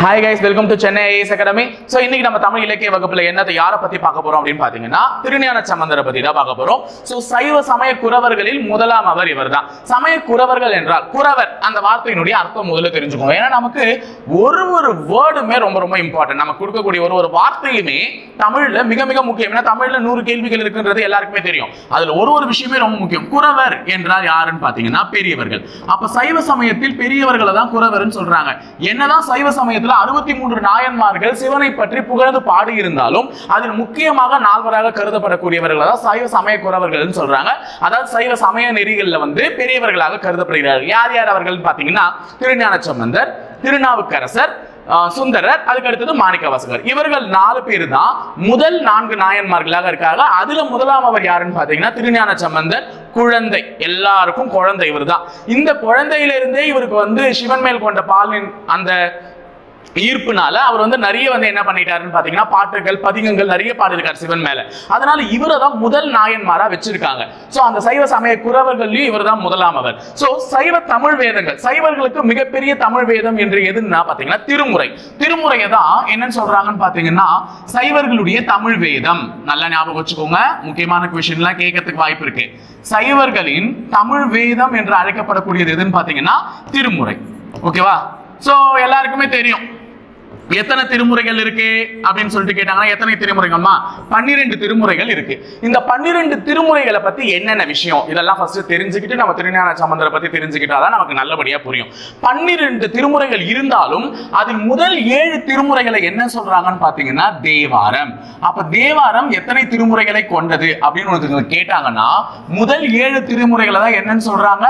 Hi guys, welcome to Chennai IAS Academy. So இன்னைக்கு நம்ம தமிழ் இலக்கிய வகுப்புல என்னத்தை யாரை பத்தி பார்க்க போறோம் அப்படினு பாத்தீங்கன்னா திருஞான சம்பந்தரை பத்தி தான் பார்க்க போறோம். So சைவ சமய குரவர்களில் முதலாம் அவர் இவர்தான். சமய குரவர்கள் என்றால் குரவர் அந்த வார்த்தையினுடைய அர்த்தம் முதல்ல தெரிஞ்சுக்கணும். ஏன்னா நமக்கு ஒரு வேர்டுமே ரொம்ப இம்பார்ட்டன்ட். நமக்கு கொடுக்கக்கூடிய ஒரு வார்த்தையுமே தமிழ்ல மிக முக்கியம். ஏன்னா தமிழ்ல 100 கேள்விகள் இருக்குன்றது எல்லாருக்குமே தெரியும். அதுல ஒரு விஷயமே ரொம்ப முக்கியம். குரவர் என்றால் யாருன்னு பாத்தீங்கன்னா பெரியவர்கள். அப்ப சைவ சமயத்தில் பெரியவர்களை தான் குரவர்னு சொல்றாங்க. என்னதான் சைவ சமயத்துல 63 நாயன்மார்கள் சிவனை பற்றி புகழ்ந்து பாடி இருந்தாலும் அதில் முக்கியமாக நால்வராக கருதப்படக்கூடியவர்கள் தான் சைவ சமய குரவர்கள் சொல்றாங்க. அதாவது சைவ சமய நெறிகள்ல பெரியவர்களாக கருதப்படுகிறார்கள். யார் அவர்கள் பாத்தீங்கன்னா திருஞான சம்பந்தர், திருநாவுக்கரசர், சுந்தரர், அதுக்கு அடுத்தது மாணிக்கவாசகர். இவர்கள் 4 பேர் தான் முதல் 4 நாயன்மார்களாக இருக்காங்க. அதுல முதலாம் அவர் யாருன்னு பாத்தீங்கன்னா திருஞான சம்பந்தர். குழந்தை, எல்லாருக்கும் குழந்தை இவர் தான். இந்த குழந்தையிலிருந்தே இவருக்கு சிவன் மேல் கொண்ட பாலின் அந்த ஈர்ப்புனால அவர் நிறைய என்ன பண்ணிட்டாருன்னு பாத்தீங்கன்னா பாட்டுகள் பதிகங்கள் நிறைய பாடியிருக்காரு சிவன் மேல. அதனால இவரை தான் முதல் நாயன்மாரா வச்சிருக்காங்க. சோ அந்த சைவ சமய குரவர்கள்லயும் இவர் தான் முதலாம் அவர். சோ சைவ தமிழ் வேதங்கள், சைவர்களுக்கு மிகப்பெரிய தமிழ் வேதம் என்று எதுன்னா பாத்தீங்கன்னா திருமுறை. திருமுறையை தான் என்னன்னு சொல்றாங்கன்னு பாத்தீங்கன்னா சைவர்களுடைய தமிழ் வேதம். நல்லா ஞாபகம் வச்சுக்கோங்க, முக்கியமான கொஸ்டின் எல்லாம் கேட்கறதுக்கு வாய்ப்பு இருக்கு. சைவர்களின் தமிழ் வேதம் என்று அழைக்கப்படக்கூடியது எதுன்னு பாத்தீங்கன்னா திருமுறை. ஓகேவா? சோ எல்லாருக்குமே தெரியும் எத்தனை திருமுறைகள் இருக்கு அப்படின்னு சொல்லிட்டு கேட்டாங்கன்னா எத்தனை திருமுறைகள்மா? 12 திருமுறைகள் இருக்கு. இந்த 12 திருமுறைகளை பத்தி என்னென்ன விஷயம் இதெல்லாம் ஃபர்ஸ்ட் தெரிஞ்சுக்கிட்டு நம்ம திருஞான சம்பந்தரை பத்தி தெரிஞ்சுக்கிட்டாதான் நமக்கு நல்லபடியா புரியும். 12 திருமுறைகள் இருந்தாலும் அதில் முதல் 7 திருமுறைகளை என்ன சொல்றாங்கன்னு பாத்தீங்கன்னா தேவாரம். அப்ப தேவாரம் எத்தனை திருமுறைகளை கொண்டது அப்படின்னு கேட்டாங்கன்னா முதல் 7 திருமுறைகளை தான் என்னன்னு சொல்றாங்க?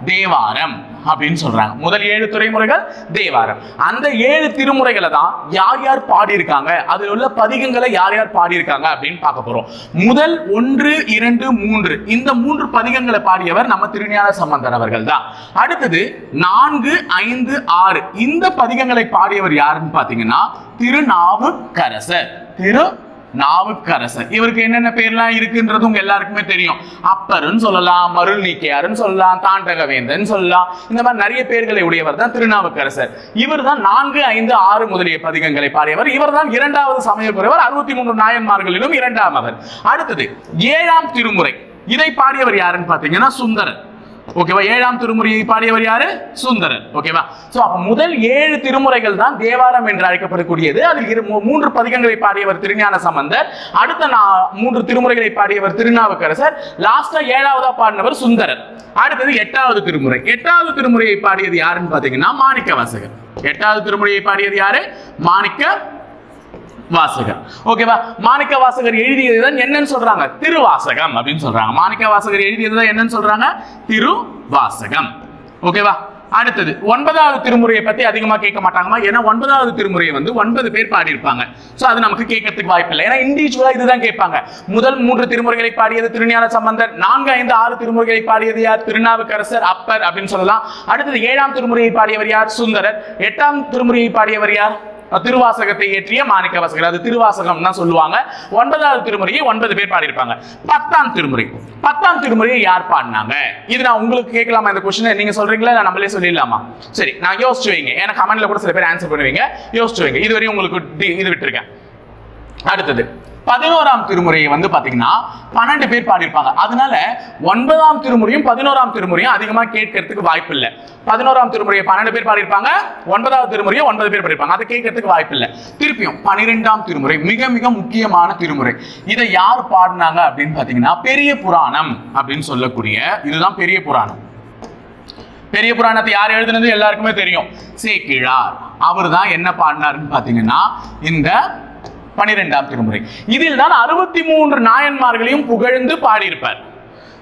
தேவாரம் அப்படின்னு சொல்றாங்க. முதல் 7 திருமுறைகள் தேவாரம். அந்த 7 திருமுறைகளை தான் யார் பாடியிருக்காங்க, அதில் உள்ள பதிகங்களை யார் பாடியிருக்காங்க அப்படின்னு பார்க்க போறோம். முதல் 1, 2, 3 இந்த 3 பதிகங்களை பாடியவர் நம்ம திருஞான சம்பந்தர் அவர்கள் தான். அடுத்தது 4, 5, 6 இந்த பதிகங்களை பாடியவர் யாருன்னு பாத்தீங்கன்னா திருநாவுக்கரசர். நாவுக்கரசர். இவருக்கு என்னென்ன பேர்லாம் இருக்குன்றது உங்க எல்லாருக்குமே தெரியும். அப்பர்னு சொல்லலாம், மருள் நீக்கியாருன்னு சொல்லலாம், தாண்டகவேந்தன் சொல்லலாம். இந்த மாதிரி நிறைய பேர்களை உடையவர் தான் திருநாவுக்கரசர். இவர் தான் 4, 5, 6 முதலிய பதிகங்களை பாடியவர். இவர் தான் 2வது சமயக்குறவர். 63 நாயன்மார்களிலும் 2ஆம் அவர். அடுத்தது 7ஆம் திருமுறை. இதை பாடியவர் யாருன்னு பாத்தீங்கன்னா சுந்தரர். ஓகேவா? 7ஆம் திருமுறையை பாடியவர் யாரு? சுந்தரர். ஓகேவா? சோ அப்ப முதல் 7 திருமுறைகள் தான் தேவாரம் என்று அழைக்கப்படக்கூடியது. அதில் 3 பதிகங்களை பாடியவர் திருஞான சம்பந்தர். அடுத்த 3 திருமுறைகளை பாடியவர் திருநாவுக்கரசர். லாஸ்டா 7ஆவதா பாடினவர் சுந்தரர். அடுத்தது 8வது திருமுறை. 8வது திருமுறையை பாடியது யாருன்னு பாத்தீங்கன்னா மாணிக்கவாசகர். 8வது திருமுறையை பாடியது யாரு? மாணிக்க வாசகர். ஓகேவா? மாணிக்க வாசகர் எழுதியதுதான் என்னன்னு சொல்றாங்க? திருவாசகம் அப்படின்னு சொல்றாங்க. மாணிக்க வாசகர் எழுதியதுதான் என்னன்னு சொல்றாங்க? திருவாசகம். ஓகேவா? அடுத்தது 9வது திருமுறையை பத்தி அதிகமா கேட்க மாட்டாங்கமா? ஏன்னா 9வது திருமுறையை 9 பேர் பாடியிருப்பாங்க. சோ அது நமக்கு கேட்கறதுக்கு வாய்ப்பு இல்லை. ஏன்னா இண்டிவிஜுவலா இதுதான் கேட்பாங்க. முதல் 3 திருமுறைகளை பாடியது திருஞான சம்பந்தர். 4, 5, 6 திருமுறைகளை பாடியது யார்? திருநாவுக்கரசர், அப்பர் அப்படின்னு சொல்லலாம். அடுத்தது 7ஆம் திருமுறையை பாடியவர் யார்? சுந்தரர். 8ஆம் திருமுறையை பாடியவர் யார்? திருவாசகத்தை ஏற்றிய மாணிக்கவாசகர். அது திருவாசகம் தான் சொல்லுவாங்க. 9வது திருமுறையை 9 பேர் பாடியிருப்பாங்க. 10ஆம் திருமுறை. 10ஆம் திருமுறையை யார் பாடினாங்க? இது நான் உங்களுக்கு கேட்கலாமா இந்த क्वेश्चन? நீங்க சொல்றீங்களா நான் நம்மளே சொல்லிடலாமா? சரி, நான் யோசிச்சு வைங்க. ஏன்னா கமெண்ட்ல கூட சில பேர் ஆன்சர் பண்ணுவீங்க. யோசிச்சு வைங்க. இதுவரையும் உங்களுக்கு இது விட்டுருக்கேன். அடுத்தது 11ஆம் திருமுறையை பாத்தீங்கன்னா 12 பேர் பாடியிருப்பாங்க. அதனால 9ஆம் திருமுறையும் 11ஆம் திருமுறையும் அதிகமா கேட்கறதுக்கு வாய்ப்பு இல்லை. 11ஆம் திருமுறையை 12 பேர் பாடியிருப்பாங்க. 9வது திருமுறையை 9 பேர் பாடியிருப்பாங்க. அதை கேட்கறதுக்கு வாய்ப்பு இல்லை. திருப்பியும் 12ஆம் திருமுறை மிக முக்கியமான திருமுறை. இதை யார் பாடினாங்க அப்படின்னு பாத்தீங்கன்னா பெரிய புராணம் அப்படின்னு சொல்லக்கூடிய இதுதான் பெரிய புராணம். பெரிய புராணத்தை யார் எழுதுனது எல்லாருக்குமே தெரியும். சேக்கிழார். அவர் தான் என்ன பாடினாருன்னு பாத்தீங்கன்னா இந்த 12ஆம் திருமுறை. இதில் தான் 63 நாயன்மார்களையும் புகழ்ந்து பாடியிருப்பார்.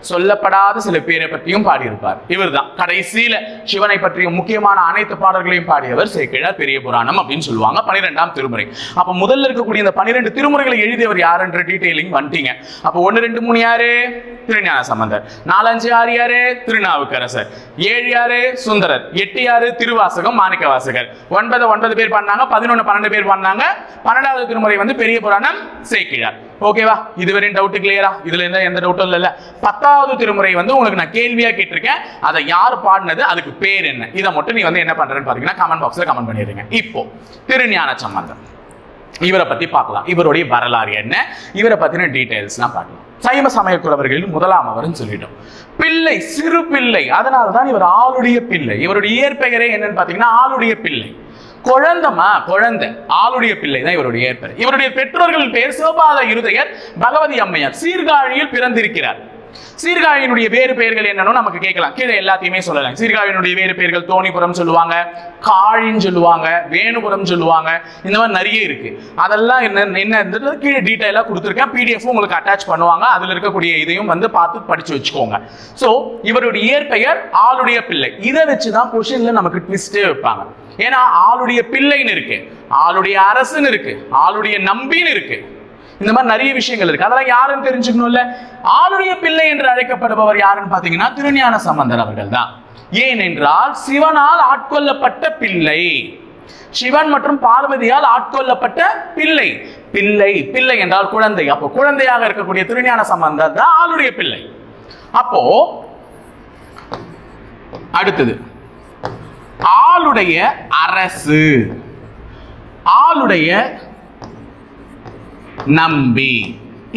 சொல்லப்படாத சில பேரை பற்றியும் பாடியிருப்பார். இவர் தான் கடைசியில சிவனை பற்றிய முக்கியமான அனைத்து பாடல்களையும் பாடியவர் சேக்கிழார். பெரிய புராணம் அப்படின்னு சொல்லுவாங்க 12ஆம் திருமுறை. அப்ப முதல்ல இருக்கக்கூடிய இந்த 12 திருமுறைகளை எழுதியவர் யாருன்ற டீடைலிங் வந்துட்டீங்க. அப்ப 1, 2, 3 யாரு? திருஞான சம்பந்தர். 4, 5, 6 யாரு? திருநாவுக்கரசர். 7 யாரு? சுந்தரர். 8 யாரு? திருவாசகம், மாணிக்கவாசகர். 9 பேர் பாடினாங்க. 11, 12 பேர் பாடினாங்க. 12வது திருமுறை பெரிய புராணம், சேக்கிழார். ஓகேவா? இதுவரையும் டவுட் கிளியரா? இதுல எந்த டவுட்டும் இல்ல. 10 10வது திருமுறை வந்து உங்களுக்கு நான் கேள்வியா கேட்டிருக்கேன். அதை யார் பாடினது, அதுக்கு பேர் என்ன, இதை மட்டும் நீ வந்து என்ன பண்றேன்னு பாத்தீங்கன்னா கமெண்ட் பாக்ஸ்ல கமெண்ட் பண்ணிடுங்க. இப்போ திருஞான சம்பந்தர் இவரை பத்தி பார்க்கலாம். இவருடைய வரலாறு என்ன, இவரை பத்தின டீடைல்ஸ்லாம் பார்க்கலாம். சைவ சமய குறவர்களில் முதலாம் அவர்னு சொல்லிட்டோம். பிள்ளை, சிறு பிள்ளை, அதனாலதான் இவர் ஆளுடைய பிள்ளை. இவருடைய இயற்பெயரே என்னன்னு பாத்தீங்கன்னா ஆளுடைய பிள்ளை. குழந்தை ஆளுடைய பிள்ளை தான் இவருடைய இயற்பெயர். இவருடைய பெற்றோர்கள் பேர் சிவபாத இருதயர், பகவதி அம்மையார். சீர்காழியில் பிறந்திருக்கிறார். சீர்காழியினுடைய வேறு பெயர்கள் என்னன்னு நமக்கு கேட்கலாம். கீழே எல்லாத்தையுமே சொல்லலாம். சீர்காழியினுடைய வேறு பெயர்கள் தோணிபுரம் சொல்லுவாங்க, காழின்னு சொல்லுவாங்க, வேணுபுரம் சொல்லுவாங்க. இந்த மாதிரி நிறைய இருக்கு. அதெல்லாம் என்ன கீழே டீடைலா கொடுத்துருக்கேன். PDF உங்களுக்கு அட்டாச் பண்ணுவாங்க. அதுல இருக்கக்கூடிய இதையும் வந்து பார்த்து படிச்சு வச்சுக்கோங்க. சோ இவருடைய இயற்பெயர் ஆளுடைய பிள்ளை. இதை வச்சுதான் கொஸ்டின்ல நமக்கு ட்விஸ்டே வைப்பாங்க. ஏன்னா ஆளுடைய பிள்ளைன்னு இருக்கு, ஆளுடைய அரசுன்னு இருக்கு, ஆளுடைய நம்பின்னு இருக்கு. இந்த மாதிரி நிறைய விஷயங்கள் இருக்கு. அதெல்லாம் யாருன்னு தெரிஞ்சுக்கணும்ல. ஆளுடைய பிள்ளை என்று அழைக்கப்படுபவர் யாருன்னு பாத்தீங்கன்னா திருஞான சம்பந்தர் அவர்கள் தான். ஏனென்றால் சிவனால் ஆட்கொள்ளப்பட்ட பிள்ளை, சிவன் மற்றும் பார்வதியால் ஆட்கொள்ளப்பட்ட பிள்ளை. பிள்ளை என்றால் குழந்தை. அப்போ குழந்தையாக இருக்கக்கூடிய திருஞான சம்பந்தர் தான் ஆளுடைய பிள்ளை. அப்போ அடுத்தது ஆளுடைய அரசு, ஆளுடைய நம்பி.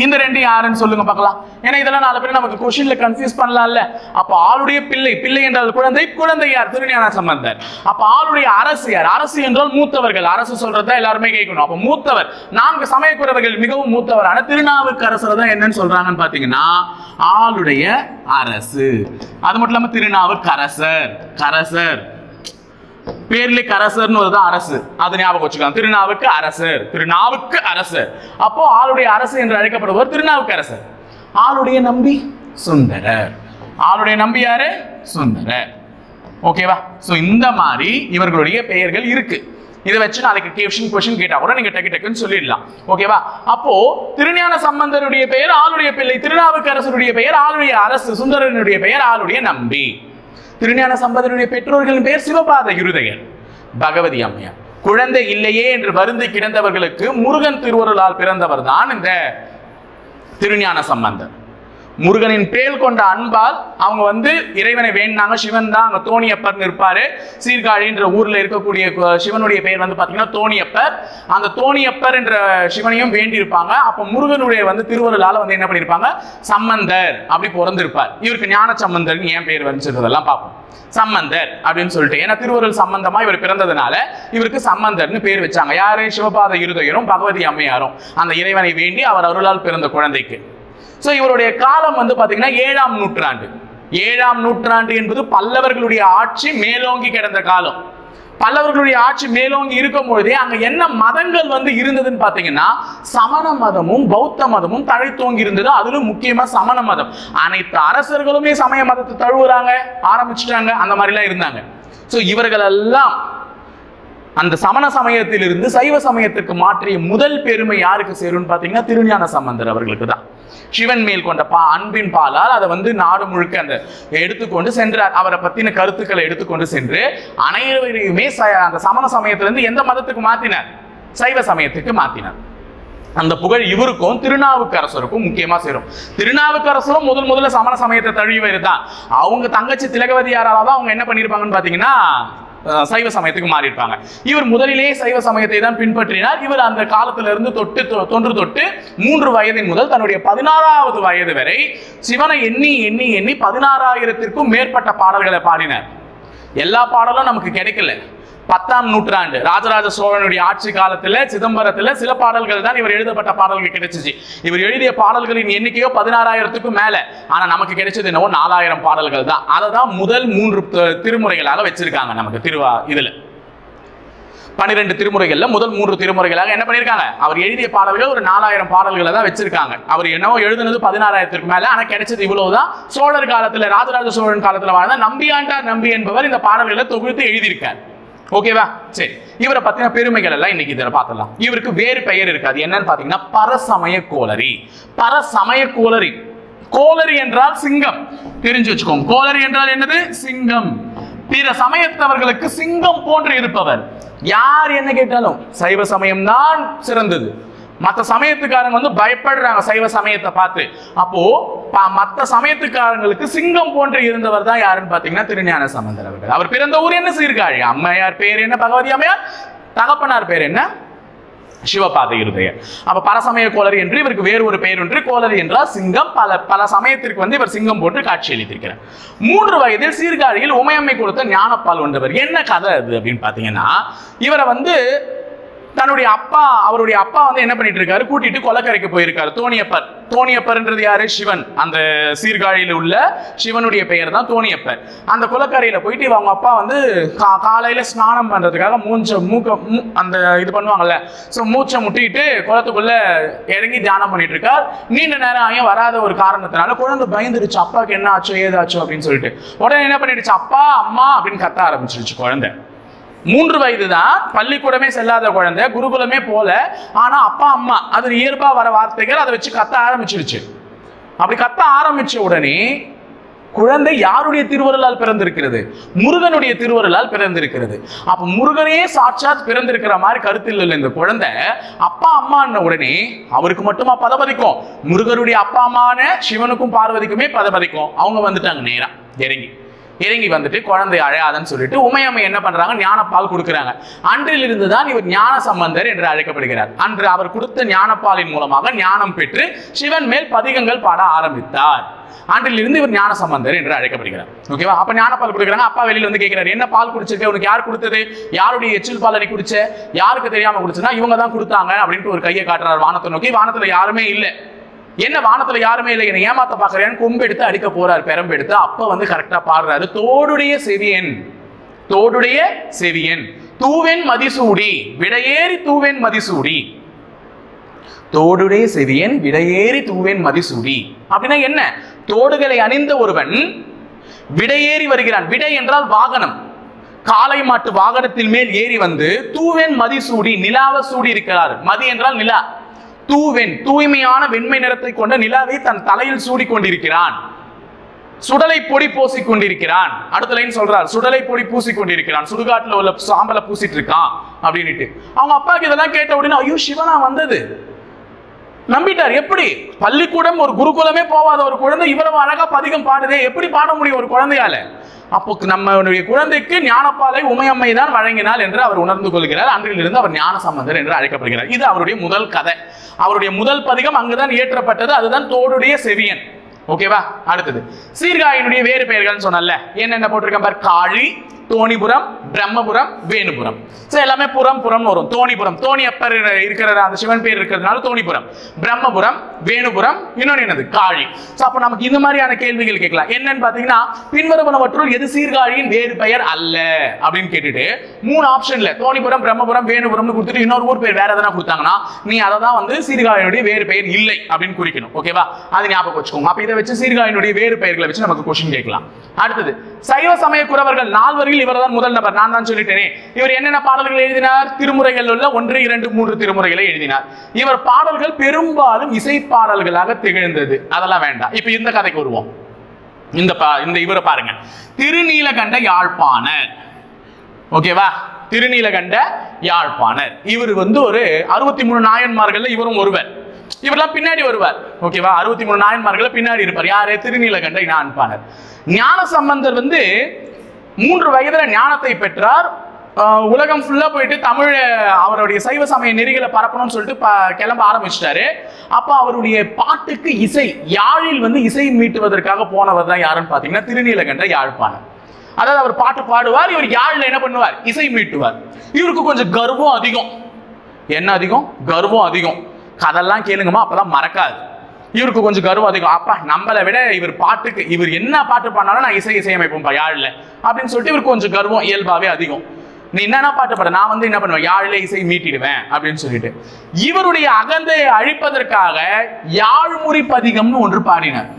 இந்த ரெண்டு யாருன்னு சொல்லுங்க பார்க்கலாம். ஏன்னா இதெல்லாம் நாலு பேர் நமக்கு கொஸ்டின்ல கன்ஃபியூஸ் பண்ணலாம்ல. அப்ப ஆளுடைய பிள்ளை என்றால் குழந்தை யார்? திருஞான சம்பந்தர். அப்ப ஆளுடைய அரசு யார்? அரசு என்றால் மூத்தவர்கள். அரசு சொல்றதா எல்லாருமே கேட்கணும். அப்ப மூத்தவர், 4 சமயக்குறவர்கள் மிகவும் மூத்தவரான திருநாவுக்கரசர் தான் என்னன்னு சொல்றாங்கன்னு பாத்தீங்கன்னா ஆளுடைய அரசு. அது மட்டும் இல்லாம திருநாவுக்கரசர், பேர்ல கரசர்னு வருதான் அரசு, அது ஞாபகம் வச்சுக்கலாம். திருநாவுக்கு அரசர். அப்போ ஆளுடைய அரசு என்று அழைக்கப்படுவர் திருநாவுக்கரசர். ஆளுடைய நம்பி சுந்தரர். ஆளுடைய நம்பி யாரு? சுந்தரர். ஓகேவா? சோ இந்த மாதிரி இவர்களுடைய பெயர்கள் இருக்கு. இதை வச்சு நாளைக்கு கொஸ்டின் கேட்டா கூட நீங்க டக்குன்னு சொல்லிடலாம். ஓகேவா? அப்போ திருஞான சம்பந்தருடைய பெயர் ஆளுடைய பிள்ளை, திருநாவுக்கரசருடைய பெயர் ஆளுடைய அரசு, சுந்தரனுடைய பெயர் ஆளுடைய நம்பி. திருஞான சம்பந்தருடைய பெற்றோர்களின் பெயர் சிவபாத இருதயர், பகவதி அம்மையார். குழந்தை இல்லையே என்று வருந்தி கிடந்தவர்களுக்கு முருகன் திருவருளால் பிறந்தவர் தான் இந்த திருஞான சம்பந்தர். முருகனின் பேல் கொண்ட அன்பால் அவங்க வந்து இறைவனை வேண்டாங்க. சிவன் தான் அங்க தோணியப்பர் இருப்பாரு. சீர்காழின்ற ஊர்ல இருக்கக்கூடிய சிவனுடைய பெயர் வந்து பாத்தீங்கன்னா தோணியப்பர். அந்த தோணியப்பர் என்ற சிவனையும் வேண்டி இருப்பாங்க. அப்ப முருகனுடைய வந்து திருவருளால வந்து என்ன பண்ணிருப்பாங்க, சம்பந்தர் அப்படி பிறந்திருப்பார். இவருக்கு ஞான சம்பந்தர் ஏன் பேர் வந்துன்றதெல்லாம் பார்ப்போம். சம்பந்தர் அப்படின்னு சொல்லிட்டு, ஏன்னா திருவருள் சம்பந்தமா இவர் பிறந்ததுனால இவருக்கு சம்பந்தர்னு பேர் வச்சாங்க. யாரு? சிவபாத இருதயரும் பகவதி அம்மையாரும் அந்த இறைவனை வேண்டி அவர் அருளால் பிறந்த குழந்தைக்கு. சோ இவருடைய காலம் வந்து பாத்தீங்கன்னா 7ஆம் நூற்றாண்டு. 7ஆம் நூற்றாண்டு என்பது பல்லவர்களுடைய ஆட்சி மேலோங்கி கிடந்த காலம். பல்லவர்களுடைய ஆட்சி மேலோங்கி இருக்கும் பொழுதே அங்க என்ன மதங்கள் வந்து இருந்ததுன்னு பாத்தீங்கன்னா சமண மதமும் பௌத்த மதமும் தழைத்தோங்கி இருந்தது. அதிலும் முக்கியமா சமண மதம். அனைத்து அரசர்களுமே சமய மதத்தை தழுவுறாங்க, ஆரம்பிச்சுட்டாங்க, அந்த மாதிரி எல்லாம் இருந்தாங்க. சோ இவர்கள் எல்லாம் அந்த சமண சமயத்திலிருந்து சைவ சமயத்திற்கு மாற்றிய முதல் பெருமை யாருக்கு சேரும்னு பாத்தீங்கன்னா திருஞான சம்பந்தர் அவர்களுக்கு தான். சிவன் மேல் கொண்ட அன்பின் பாலால் அதை வந்து நாடு முழுக்க அந்த எடுத்துக்கொண்டு சென்றார். அவரை பத்தின கருத்துக்களை எடுத்துக்கொண்டு சென்று அனைவரையுமே அந்த சமண சமயத்திலிருந்து எந்த மதத்துக்கு மாத்தினார்? சைவ சமயத்துக்கு மாத்தினார். அந்த புகழ் இவருக்கும் திருநாவுக்கரசருக்கும் முக்கியமா சேரும். திருநாவுக்கரசரும் முதல்ல சமண சமயத்தை தழுவியவர் தான். அவங்க தங்கச்சி திலகவதியாரால தான் அவங்க என்ன பண்ணிருப்பாங்கன்னு பாத்தீங்கன்னா சைவ சமயத்துக்கு மாறி இருப்பாங்க. இவர் முதலிலே சைவ சமயத்தை தான் பின்பற்றினார். இவர் அந்த காலத்திலிருந்து தொன்று தொட்டு 3 வயதின் முதல் தன்னுடைய 16வது வயது வரை சிவனை எண்ணி 16,000த்திற்கும் மேற்பட்ட பாடல்களை பாடினார். எல்லா பாடலும் நமக்கு கிடைக்கல. 10ஆம் நூற்றாண்டு ராஜராஜ சோழனுடைய ஆட்சி காலத்துல சிதம்பரத்துல சில பாடல்கள் தான் இவர் எழுதப்பட்ட பாடல்கள் கிடைச்சிச்சு. இவர் எழுதிய பாடல்களின் எண்ணிக்கையோ 16,000த்துக்கும் மேல. ஆனா நமக்கு கிடைச்சது என்னவோ 4,000 பாடல்கள் தான். அதை தான் முதல் 3 திருமுறைகளாக வச்சிருக்காங்க நமக்கு இதுல. 12 திருமுறைகள்ல முதல் 3 திருமுறைகளாக என்ன பண்ணிருக்காங்க, அவர் எழுதிய பாடல்கள் ஒரு 4,000 பாடல்களை தான் வச்சிருக்காங்க. அவர் என்னவோ எழுதுனது 16,000த்திற்கு மேல. ஆனா கிடைச்சது இவ்வளவுதான். சோழர் காலத்துல ராஜராஜ சோழன் காலத்துல வாழ்ந்த நம்பியாண்டார் நம்பி என்பவர் இந்த பாடல்களை தொகுத்து எழுதியிருக்கார். ஓகேவா? சரி, இவரை பத்தின பெருமைகள் எல்லாம் இன்னைக்கு இதில் பார்த்துடலாம். இவருக்கு வேறு பெயர் இருக்காது. என்னன்னு பாத்தீங்கன்னா பரசமய கோளரி. பரசமய கோளரி. கோளரி என்றால் சிங்கம். தெரிஞ்சு வச்சுக்கோங்க. கோளரி என்றால் என்னது? சிங்கம். பிற சமயத்தவர்களுக்கு சிங்கம் போன்று இருப்பவர். யார் என்ன கேட்டாலும் சைவ சமயம் தான் சிறந்தது, மற்ற சமயத்துக்காரங்க வந்து பயப்படுறாங்க சைவ சமயத்தை பார்த்து. அப்போ மற்ற சமயத்துக்காரங்களுக்கு சிங்கம் போன்று இருந்தவர் தான் யாருன்னு பாத்தீங்கன்னா திருஞான சம்பந்தர் அவர்கள். அவர் பிறந்த ஊர் என்ன? சீர்காழி. அம்மையார் பேர் என்ன? பகவதி அம்மையார். தகப்பனார் பேர் என்ன? சிவபாத இருதயர். அப்ப பரசமய கோளரி என்று இவருக்கு வேறு ஒரு பெயர் ஒன்று. கோளரி என்றால் சிங்கம். பல சமயத்திற்கு வந்து இவர் சிங்கம் போன்று காட்சி அளித்திருக்கிறார். 3 வயதில் சீர்காழியில் உமையம்மை கொடுத்த ஞானப்பால் ஒன்றவர். என்ன கதை அது அப்படின்னு பாத்தீங்கன்னா, இவரை வந்து தன்னுடைய அப்பா, அவருடைய அப்பா வந்து என்ன பண்ணிட்டு இருக்காரு, கூட்டிட்டு கொலக்கரைக்கு போயிருக்காரு. தோணியப்பர். தோணியப்பர்ன்றது யாரு? சிவன். அந்த சீர்காழியில் உள்ள சிவனுடைய பெயர் தான் தோணியப்பர். அந்த கொலக்கரையில போயிட்டு அவங்க அப்பா வந்து காலையில ஸ்நானம் பண்றதுக்காக அந்த இது பண்ணுவாங்கல்ல, ஸோ மூச்சை முட்டிட்டு குளத்துக்குள்ள இறங்கி தியானம் பண்ணிட்டு இருக்கார். நீண்ட நேரம் ஆகியும் வராத ஒரு காரணத்தினால குழந்தை பயந்துருச்சு. அப்பாவுக்கு என்ன ஆச்சோ ஏதாச்சோ அப்படின்னு சொல்லிட்டு உடனே என்ன பண்ணிடுச்சு, அப்பா அம்மா அப்படின்னு கத்த ஆரம்பிச்சிருச்சு குழந்தை. 3 வயது தான், பள்ளிக்கூடமே செல்லாத குழந்தை, குருகுலமே போல. ஆனா அப்பா அம்மா அது இயல்பா வர வார்த்தைகள், அதை வச்சு கத்த ஆரம்பிச்சிருச்சு. அப்படி கத்த ஆரம்பிச்ச உடனே குழந்தை யாருடைய திருவருளால் பிறந்திருக்கிறது? முருகனுடைய திருவருளால் பிறந்திருக்கிறது. அப்ப முருகனே சாட்சாத் பிறந்திருக்கிற மாதிரி கருத்தில் இல்லை இந்த குழந்தை. அப்பா அம்மா உடனே அவருக்கு மட்டுமா பதபதிக்கும், முருகனுடைய அப்பா அம்மான சிவனுக்கும் பார்வதிக்குமே பதபதிக்கும். அவங்க வந்துட்டாங்க நேரா இறங்கி வந்துட்டு குழந்தை அழையாதன்னு சொல்லிட்டு உமையம்மை என்ன பண்றாங்க, ஞானப்பால் கொடுக்குறாங்க. அன்றிலிருந்து தான் இவர் ஞான சம்பந்தர் என்று அழைக்கப்படுகிறார். அன்று அவர் கொடுத்த ஞானப்பாலின் மூலமாக ஞானம் பெற்று சிவன் மேல் பதிகங்கள் பாட ஆரம்பித்தார். அன்றிலிருந்து இவர் ஞான சம்பந்தர் என்று அழைக்கப்படுகிறார். ஓகேவா? அப்ப ஞானப்பால் கொடுக்குறாங்க. அப்பா வெளியில வந்து கேட்கிறாரு, என்ன பால் குடிச்சிருக்க, உனக்கு யார் கொடுத்தது, யாருடைய எச்சில் பால் நீ குடிச்ச, யாருக்கு தெரியாம குடிச்சுன்னா இவங்க தான் கொடுத்தாங்க அப்படின்ட்டு ஒரு கையை காட்டுறாரு வானத்தை நோக்கி. வானத்துல யாருமே இல்லை. என்ன வானத்துல யாருமே இல்லை, என்ன ஏமாத்த பாக்குறேன்னு கொம்பு எடுத்து அடிக்க போறாரு, பெரம்பு எடுத்து. அப்ப வந்து கரெக்டா பாடுறாரு, தோடுடைய செவியன் தூவென் மதிசூடி விடையேறி தூவென் மதிசூடி. தோடுடைய செவியன் விடையேறி தூவென் மதிசூடி அப்படின்னா என்ன? தோடுகளை அணிந்த ஒருவன் விடையேறி வருகிறான். விடை என்றால் வாகனம். காளை மாட்டு வாகனத்தின் மேல் ஏறி வந்து தூவென் மதிசூடி நிலாவை சூடி இருக்கிறார். மதி என்றால் நிலா. தூவென் தூய்மையான வெண்மை நிறத்தை கொண்ட நிலாவை தன் தலையில் சூடி கொண்டிருக்கிறான். சுடலை பொடி பூசி கொண்டிருக்கிறான். அடுத்த லைன் சொல்றார், சுடலை பொடி பூசி கொண்டிருக்கிறான். சுடுகாட்டுல உள்ள சாம்பலை பூசிட்டு இருக்கான் அப்படின்ட்டு. அவங்க அப்பாவுக்கு இதெல்லாம் கேட்ட உடனே ஐயோ சிவனா வந்தது நம்பிட்டார். எப்படி? பள்ளிக்கூடம் ஒரு குருகுலமே போவாத ஒரு குழந்தை இவ்வளவு அழகா பதிகம் பாடுதே, எப்படி பாட முடியும் ஒரு குழந்தையால? அப்போ நம்மளுடைய குழந்தைக்கு ஞானப்பாலை உமையம்மை தான் வழங்கினாள் என்று அவர் உணர்ந்து கொள்கிறார். அன்றிலிருந்து அவர் ஞான சம்பந்தர் என்று அழைக்கப்படுகிறார். இது அவருடைய முதல் கதை. அவருடைய முதல் பதிகம் அங்குதான் இயற்றப்பட்டது. அதுதான் தோடுடைய செவியன். ஓகேவா? அடுத்தது சீர்காழியினுடைய வேறு பெயர்கள் சொன்னல, என்னென்ன போட்டிருக்கேன் பார். காழி, தோணிபுரம், பிரம்மபுரம், வேணுபுரம். எல்லாமே புறம் வரும். தோணிபுரம், தோணியப்பர் இருக்கிற அந்த சிவன் பேர் இருக்கிறதுனால தோணிபுரம். பிரம்மபுரம், வேணுபுரம், இன்னொன்னு என்னது காழி. அப்ப நமக்கு இந்த மாதிரியான கேள்விகள் கேட்கலாம். என்னன்னு பாத்தீங்கன்னா, பின்வருவனவற்றுள் எது சீர்காழியின் வேறு பெயர் அல்ல அப்படின்னு கேட்டுட்டு 3 ஆப்ஷன்ல தோணிபுரம், பிரம்மபுரம், வேணுபுரம்னு கொடுத்துட்டு இன்னொரு ஊர் பேர் வேற எதனா கொடுத்தாங்கன்னா நீ அதை தான் வந்து சீர்காழியினுடைய வேறு பெயர் இல்லை அப்படின்னு குறிக்கணும். ஓகேவா? அது ஞாபகம் வச்சுக்கோங்க. அப்ப இதை வச்சு சீர்காழியினுடைய வேறு பெயர்களை வச்சு நமக்கு கொஸ்டின் கேட்கலாம். அடுத்தது சைவ சமய குரவர்கள் 4 வரியில் இவர் தான் முதல் நபர். நான் தான் சொல்லிட்டேனே. இவர் என்னென்ன பாடல்கள் எழுதினார்? திருமுறைகள் உள்ள 1, 2, 3 திருமுறைகளை எழுதினார். இவர் பாடல்கள் பெரும்பாலும் இசை பாடல்களாக திகழ்ந்தது. அதெல்லாம் வேண்டாம். இப்ப இந்த கதைக்கு வருவோம். இந்த இவரை பாருங்க, திருநீலகண்ட யாழ்ப்பாணர். ஓகேவா? திருநீலகண்ட யாழ்ப்பாணர். இவர் வந்து ஒரு 63 நாயன்மார்கள் இவரும் ஒருவர். இவரெல்லாம் பின்னாடி வருவார். ஓகேவா? 63 நாயன்மார்கள் பின்னாடி இருப்பார். யாரு? திருநீலகண்ட யாழ்ப்பாணர். ஞான சம்பந்தர் வந்து 3 வயதுல ஞானத்தை பெற்றார். உலகம் ஃபுல்லா போயிட்டு தமிழ் அவருடைய சைவ சமய நெறிகளை பரப்பணும்னு சொல்லிட்டு கிளம்ப ஆரம்பிச்சிட்டாரு. அப்ப அவருடைய பாட்டுக்கு இசை யாழில் வந்து இசை மீட்டுவதற்காக போனவர் தான் யாருன்னு பாத்தீங்கன்னா திருநீலகண்ட யாழ்ப்பாணர். அதாவது அவர் பாட்டு பாடுவார், இவர் யாழில் என்ன பண்ணுவார்? இசை மீட்டுவார். இவருக்கு கொஞ்சம் கர்வம் அதிகம். என்ன அதிகம்? கர்வம் அதிகம். கதெல்லாம் கேளுங்கம்மா, அப்பதான் மறக்காது. இவருக்கு கொஞ்சம் கர்வம் அதிகம். அப்பா நம்மளை விட இவர் பாட்டுக்கு இவர் என்ன பாட்டு பாடினாலும் நான் இசையமைப்போம் யாழில் அப்படின்னு சொல்லிட்டு இவருக்கு கொஞ்சம் கர்வம் இயல்பாவே அதிகம். நீ என்னன்னா பாட்டு பாட, நான் வந்து என்ன பண்ணுவேன், யாழிலே இசை மீட்டிடுவேன் அப்படின்னு சொல்லிட்டு இவருடைய அகந்தையை அழிப்பதற்காக யாழ்முறி பதிகம்னு ஒன்று பாடினார்.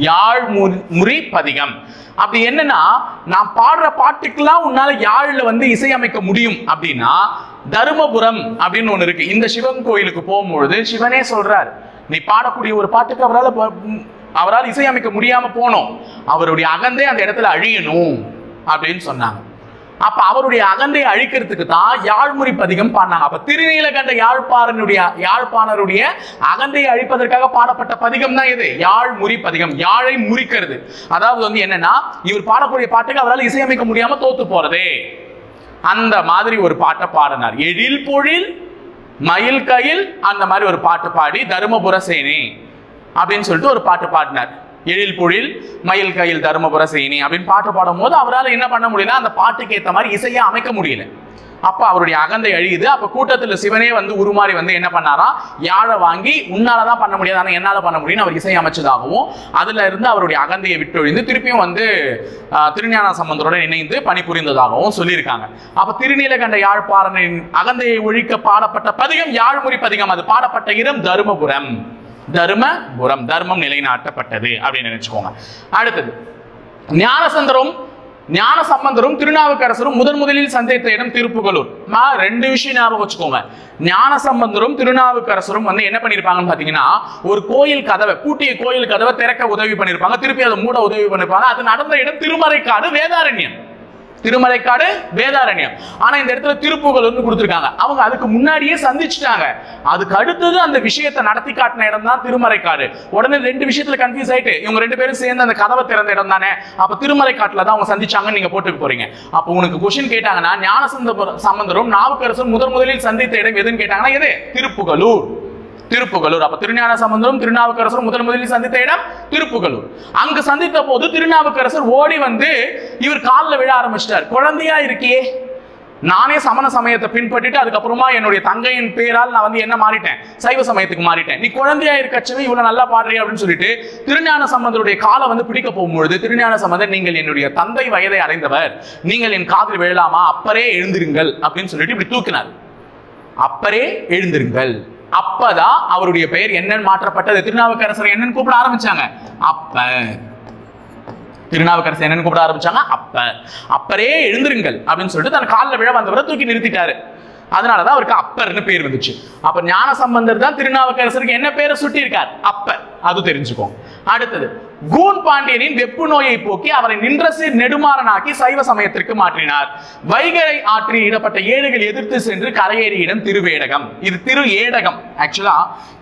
யாழ்முறி பதிகம் அப்படி என்னன்னா, நான் பாடுற பாட்டுக்கெல்லாம் உன்னால யாழ்ல வந்து இசையமைக்க முடியும் அப்படின்னா தருமபுரம் அப்படின்னு ஒண்ணு இருக்கு. இந்த சிவன் கோயிலுக்கு போகும்பொழுது சிவனே சொல்றார், நீ பாடக்கூடிய ஒரு பாட்டுக்கு அவரால் இசையமைக்க முடியாம போனோம், அவருடைய அகந்தை அந்த இடத்துல அழியணும் அப்படின்னு சொன்னாங்க. அப்ப அவருடைய அகந்தையை அழிக்கிறதுக்கு தான் யாழ்முறி பதிகம் பாடினாங்க. அப்ப திருநீலகண்ட யாழ்ப்பாணருடைய அகந்தையை அழிப்பதற்காக பாடப்பட்ட பதிகம் தான் இது யாழ்முறி பதிகம். யாழை முறிக்கிறது, அதாவது வந்து என்னன்னா இவர் பாடக்கூடிய பாட்டுக்கு அவரால் இசையமைக்க முடியாம தோத்து போறதே, அந்த மாதிரி ஒரு பாட்டை பாடினார். எழில் பொழில் மயில் கையில் அந்த மாதிரி ஒரு பாட்டு பாடி தருமபுர சேனி அப்படின்னு சொல்லிட்டு ஒரு பாட்டு பாடினார். எழில் பொழில் மயில் கையில் தருமபுர சேனி அப்படின்னு பாட்டு பாடும் போது அவரால் என்ன பண்ண முடியல, அந்த பாட்டுக்கு ஏற்ற மாதிரி இசையா அமைக்க முடியல. அப்ப அவருடைய அகந்தை அழியுது. அப்ப கூட்டத்துல சிவனே வந்து உருமாறி வந்து என்ன பண்ணாரா, யாழை வாங்கி உன்னாலதான் பண்ண முடியாது ஆனா என்னால பண்ண முடியும் அவர் இசை அமைச்சதாகவும் அதுல இருந்து அவருடைய அகந்தையை விட்டொழிந்து திருப்பியும் வந்து திருஞான சம்பந்தருடன் இணைந்து பணிபுரிந்ததாகவும் சொல்லியிருக்காங்க. அப்ப திருநீலகண்ட யாழ்ப்பாணரின் அகந்தையை ஒழிக்க பாடப்பட்ட பதிகம் யாழ்முறி பதிகம். அது பாடப்பட்ட இடம் தருமபுரம். தர்மம் நிலைநாட்டப்பட்டது அப்படின்னு நினைச்சுக்கோங்க. அடுத்தது ஞான சம்பந்தரும் திருநாவுக்கரசரும் முதலில் சந்தித்த இடம் திருப்புகலூர். ரெண்டு விஷயம் ஞாபகம் வச்சுக்கோங்க. ஞான சம்பந்தரும் திருநாவுக்கரசரும் வந்து என்ன பண்ணிருப்பாங்கன்னு பாத்தீங்கன்னா, ஒரு கோயில் கதவை, பூட்டிய கோயில் கதவை திறக்க உதவி பண்ணிருப்பாங்க, திருப்பி அதை மூட உதவி பண்ணிருப்பாங்க. அது நடந்த இடம் திருமறைக்காடு வேதாரண்யம். ஆனா இந்த இடத்துல திருப்புகலூர்னு கொடுத்திருக்காங்க. அவங்க அதுக்கு முன்னாடியே சந்திச்சுட்டாங்க. அதுக்கு அடுத்தது அந்த விஷயத்தை நடத்தி காட்டின இடம் தான் திருமறைக்காடு. உடனே ரெண்டு விஷயத்துல கன்ஃபியூஸ் ஆயிட்டு இவங்க ரெண்டு பேரும் சேர்ந்து அந்த கதவை திறந்த இடம் தானே, அப்ப திருமறைக்காட்டுல தான் அவங்க சந்திச்சாங்கன்னு நீங்க போட்டுக்க போறீங்க. அப்ப உனக்கு கொஸ்டின் கேட்டாங்கன்னா ஞான சம்பந்தரும் நாவுக்கரசரும் முதலில் சந்தித்த இடம் எதுன்னு கேட்டாங்கன்னா எது? திருப்புகலூர். அப்ப திருஞான சம்பந்தரும் திருநாவுக்கரசரும் முதலில் சந்தித்த இடம் திருப்புகலூர். அங்கு சந்தித்த போது திருநாவுக்கரசர் ஓடி வந்து இவர் காலில் விழ ஆரம்பிச்சிட்டார். குழந்தையா இருக்கியே, நானே சமண சமயத்தை பின்பற்றிட்டு அதுக்கப்புறமா என்னுடைய தங்கையின் பேரால் நான் வந்து என்ன மாறிட்டேன், சைவ சமயத்துக்கு மாறிட்டேன். நீ குழந்தையா இருக்கச்சவே இவ்வளவு நல்லா பாடுறியா அப்படின்னு சொல்லிட்டு திருஞான சம்பந்தருடைய காலை வந்து பிடிக்க போகும்பொழுது திருஞான சம்பந்தர், நீங்கள் என்னுடைய தந்தை வயதை அடைந்தவர், நீங்கள் என் காதில் விழலாமா, அப்பரே எழுந்திருங்கள் அப்படின்னு சொல்லிட்டு இப்படி தூக்கினார். அப்பரே எழுந்திருங்கள். அப்பதான் அவருடைய பெயர் என்னன்னு மாற்றப்பட்டது. திருநாவுக்கரசர் என்னன்னு கூப்பிட ஆரம்பிச்சாங்க, திருநாவுக்கரசர் என்னன்னு கூப்பிட ஆரம்பிச்சாங்க, அப்பரே எழுந்திருங்கள் அப்படின்னு சொல்லிட்டு தன் காலில் விழ வந்தவரை தூக்கி நிறுத்திட்டாரு. அதனாலதான் அவருக்கு அப்பர்னு பேர் வந்துச்சு. அப்ப ஞான சம்பந்தர் தான் திருநாவுக்கரசருக்கு என்ன பேரை சுட்டி இருக்கார், அப்பர். அது தெரிஞ்சுக்கோங்க. அடுத்தது கூன் பாண்டியனின் வெப்பு நோயை போக்கி அவரை நின்றசீர் நெடுமாறனாக்கி சைவ சமயத்திற்கு மாற்றினார். வைகை ஆற்றில் இடப்பட்ட ஏடுகள் எதிர்த்து சென்று கரையேறிய இடம் திருவேடகம். இது திரு ஏடகம். ஆக்சுவலா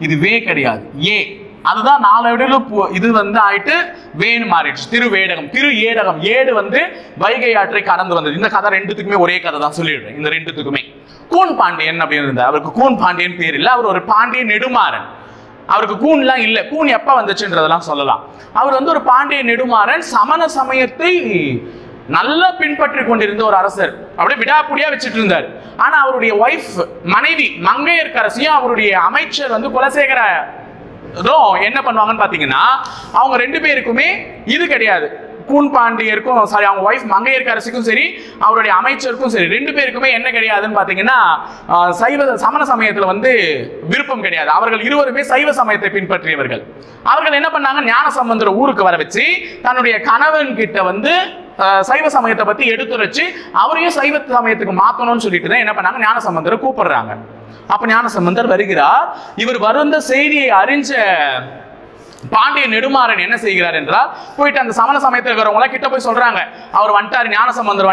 இது வே கிடையாது, ஏ. அதுதான் 4 இடத்துல இது வந்து ஆயிட்டு வேணு மாறிடுச்சு. திருவேடகம், திரு ஏடகம். ஏடு வந்து வைகை ஆற்றை கடந்து வந்தது. இந்த கதை ரெண்டுத்துக்குமே ஒரே கதை தான் சொல்லிடுறேன். இந்த ரெண்டுத்துக்குமே கூன் பாண்டியன் அப்படின்னு இருந்தார். அவருக்கு கூன் பாண்டியன் பேர் இல்லை, அவர் ஒரு பாண்டிய நெடுமாறன். அவருக்கு கூன்லாம் இல்லை. கூன் எப்ப வந்துச்சுன்றதெல்லாம் சொல்லலாம். அவர் வந்து ஒரு பாண்டிய நெடுமாறன், சமண சமயத்தை நல்லா பின்பற்றி கொண்டிருந்த ஒரு அரசர். அப்படியே விடாப்புடியா வச்சுட்டு இருந்தார். ஆனா அவருடைய ஒய்ஃப், மனைவி மங்கையர்க்கரசியும் அவருடைய அமைச்சர் வந்து குலசேகர என்ன பண்ணுவாங்கன்னு பாத்தீங்கன்னா, அவங்க 2 பேருக்குமே இது கிடையாது. கூன் பாண்டியருக்கும் சாரி, அவங்க ஒய்ஃப் மங்கையர்க்கரசிக்கும் சரி, அவருடைய அமைச்சருக்கும் சரி, 2 பேருக்குமே என்ன கிடையாதுன்னு பாத்தீங்கன்னா, சமண சமயத்துல வந்து விருப்பம் கிடையாது. அவர்கள் இருவருமே சைவ சமயத்தை பின்பற்றியவர்கள். அவர்கள் என்ன பண்ணாங்க, ஞான சம்பந்தர் ஊருக்கு வர வச்சு தன்னுடைய கணவன் கிட்ட வந்து சைவ சமயத்தை பத்தி எடுத்துரைச்சு அவரையும் சைவ சமயத்துக்கு மாத்தணும்னு சொல்லிட்டு தான் என்ன பண்ணாங்க, ஞான சம்பந்தரை கூப்பிடுறாங்க. அப்ப ஞான சம்பந்தர் வருகிறார். இவர் வருந்த செய்தியை அறிஞ்ச பாண்டிய நெடுமாறன் என்ன செய்கிறார் என்றால், போயிட்டு அந்த சமண சமயத்தில் இருக்கிறவங்க கிட்ட போய் சொல்றாங்க, அவர் வந்துட்டாரு, ஞான சம்பந்தர்